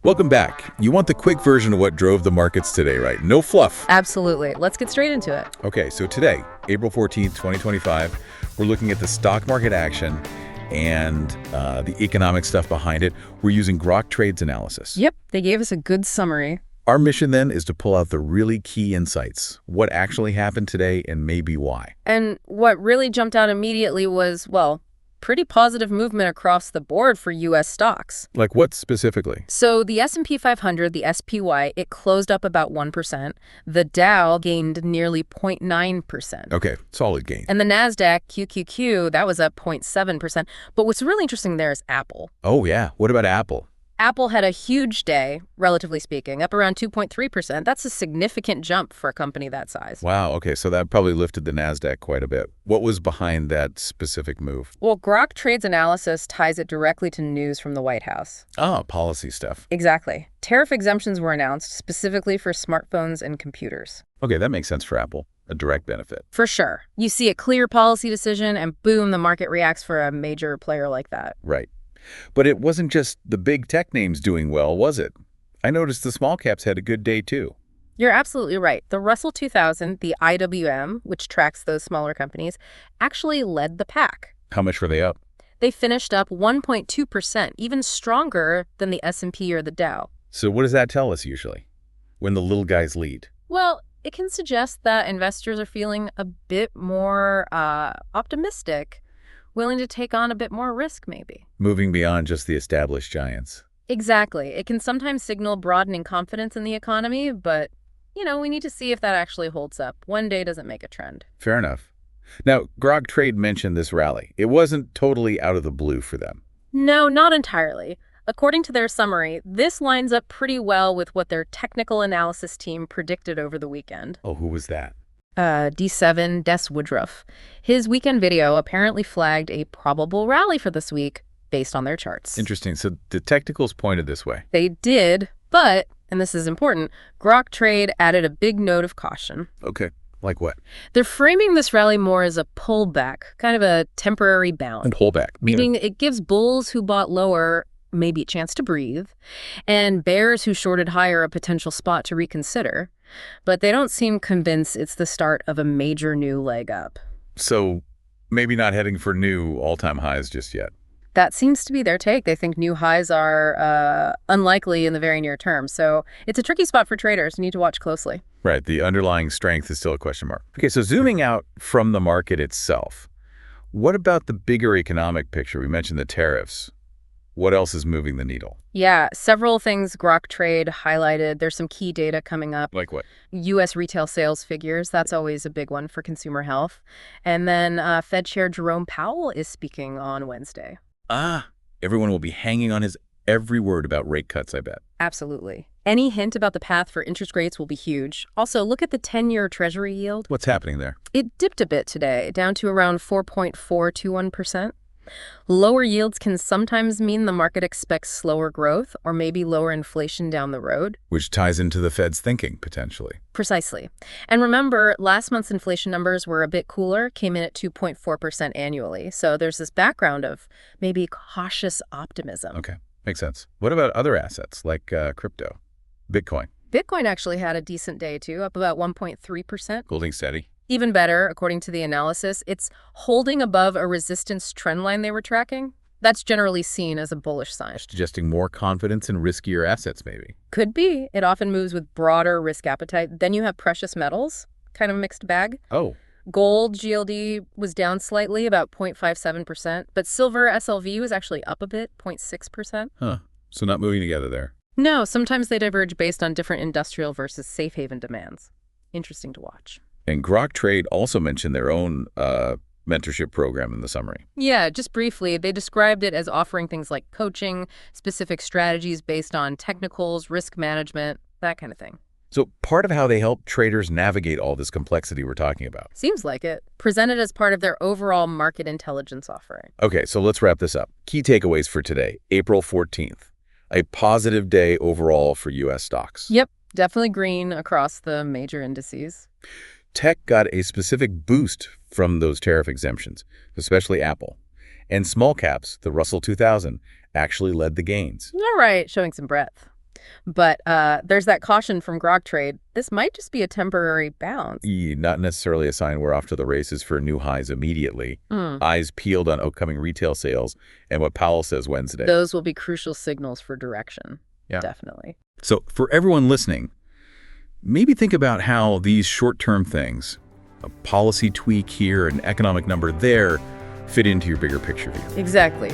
Welcome back. You want the quick version of what drove the markets today, right? No fluff. Absolutely. Let's get straight into it. Okay, so today, April 14th, 2025, we're looking at the stock market action and the economic stuff behind it. We're using Grok Trade's analysis. Yep, they gave us a good summary. Our mission then is to pull out the really key insights, what actually happened today and maybe why. And what really jumped out immediately was, well, pretty positive movement across the board for U.S. stocks. Like what specifically? So the S&P 500, the SPY, it closed up about 1%. The Dow gained nearly 0.9%. Okay, solid gain. And the NASDAQ, QQQ, that was up 0.7%. But what's really interesting there is Apple. Oh yeah, what about Apple? Apple had a huge day, relatively speaking, up around 2.3%. That's a significant jump for a company that size. Wow, okay, so that probably lifted the NASDAQ quite a bit. What was behind that specific move? Well, Grok Trade's analysis ties it directly to news from the White House. Ah, policy stuff. Exactly. Tariff exemptions were announced specifically for smartphones and computers. Okay, that makes sense for Apple. A direct benefit. For sure. You see a clear policy decision and boom, the market reacts for a major player like that. Right. But it wasn't just the big tech names doing well, was it? I noticed the small caps had a good day too. You're absolutely right. The Russell 2000, the IWM, which tracks those smaller companies, actually led the pack. How much were they up? They finished up 1.2%, even stronger than the S&P or the Dow. So what does that tell us usually, when the little guys lead? Well, it can suggest that investors are feeling a bit more optimistic, willing to take on a bit more risk, maybe. Moving beyond just the established giants. Exactly. It can sometimes signal broadening confidence in the economy, but, we need to see if that actually holds up. One day doesn't make a trend. Fair enough. Now, Grok Trade mentioned this rally. It wasn't totally out of the blue for them. No, not entirely. According to their summary, this lines up pretty well with what their technical analysis team predicted over the weekend. Oh, who was that? D7 Des Woodruff. His weekend video apparently flagged a probable rally for this week based on their charts. Interesting. So the technicals pointed this way. They did, but, and this is important, Grok Trade added a big note of caution. Okay. Like what? They're framing this rally more as a pullback, kind of a temporary bounce. And pullback. Meaning it gives bulls who bought lower maybe a chance to breathe, and bears who shorted higher a potential spot to reconsider. But they don't seem convinced it's the start of a major new leg up. So maybe not heading for new all-time highs just yet. That seems to be their take. They think new highs are unlikely in the very near term. So it's a tricky spot for traders. You need to watch closely. Right. The underlying strength is still a question mark. Okay, so zooming out from the market itself, what about the bigger economic picture? We mentioned the tariffs. What else is moving the needle? Yeah, several things Grok Trade highlighted. There's some key data coming up. Like what? U.S. retail sales figures. That's always a big one for consumer health. And then Fed Chair Jerome Powell is speaking on Wednesday. Everyone will be hanging on his every word about rate cuts, I bet. Absolutely. Any hint about the path for interest rates will be huge. Also, look at the 10-year Treasury yield. What's happening there? It dipped a bit today, down to around 4.421%. Lower yields can sometimes mean the market expects slower growth or maybe lower inflation down the road. Which ties into the Fed's thinking, potentially. Precisely. And remember, last month's inflation numbers were a bit cooler, came in at 2.4% annually. So there's this background of maybe cautious optimism. Okay, makes sense. What about other assets like crypto, Bitcoin? Bitcoin actually had a decent day, too, up about 1.3%. Holding steady. Even better, according to the analysis, it's holding above a resistance trend line they were tracking. That's generally seen as a bullish sign. Suggesting more confidence in riskier assets, maybe. Could be. It often moves with broader risk appetite. Then you have precious metals, kind of a mixed bag. Oh. Gold, GLD, was down slightly, about 0.57%. But silver, SLV, was actually up a bit, 0.6%. Huh. So not moving together there. No, sometimes they diverge based on different industrial versus safe haven demands. Interesting to watch. And Grok Trade also mentioned their own mentorship program in the summary. Yeah, just briefly, they described it as offering things like coaching, specific strategies based on technicals, risk management, that kind of thing. So part of how they help traders navigate all this complexity we're talking about. Seems like it. Presented as part of their overall market intelligence offering. Okay, so let's wrap this up. Key takeaways for today, April 14th. A positive day overall for U.S. stocks. Yep, definitely green across the major indices. Tech got a specific boost from those tariff exemptions, especially Apple. And small caps, the Russell 2000, actually led the gains. All right, showing some breadth. But there's that caution from Grok Trade. This might just be a temporary bounce. Not necessarily a sign we're off to the races for new highs immediately. Mm. Eyes peeled on upcoming retail sales and what Powell says Wednesday. Those will be crucial signals for direction. Yeah. Definitely. So for everyone listening, maybe think about how these short-term things, a policy tweak here, an economic number there, fit into your bigger picture view. Exactly.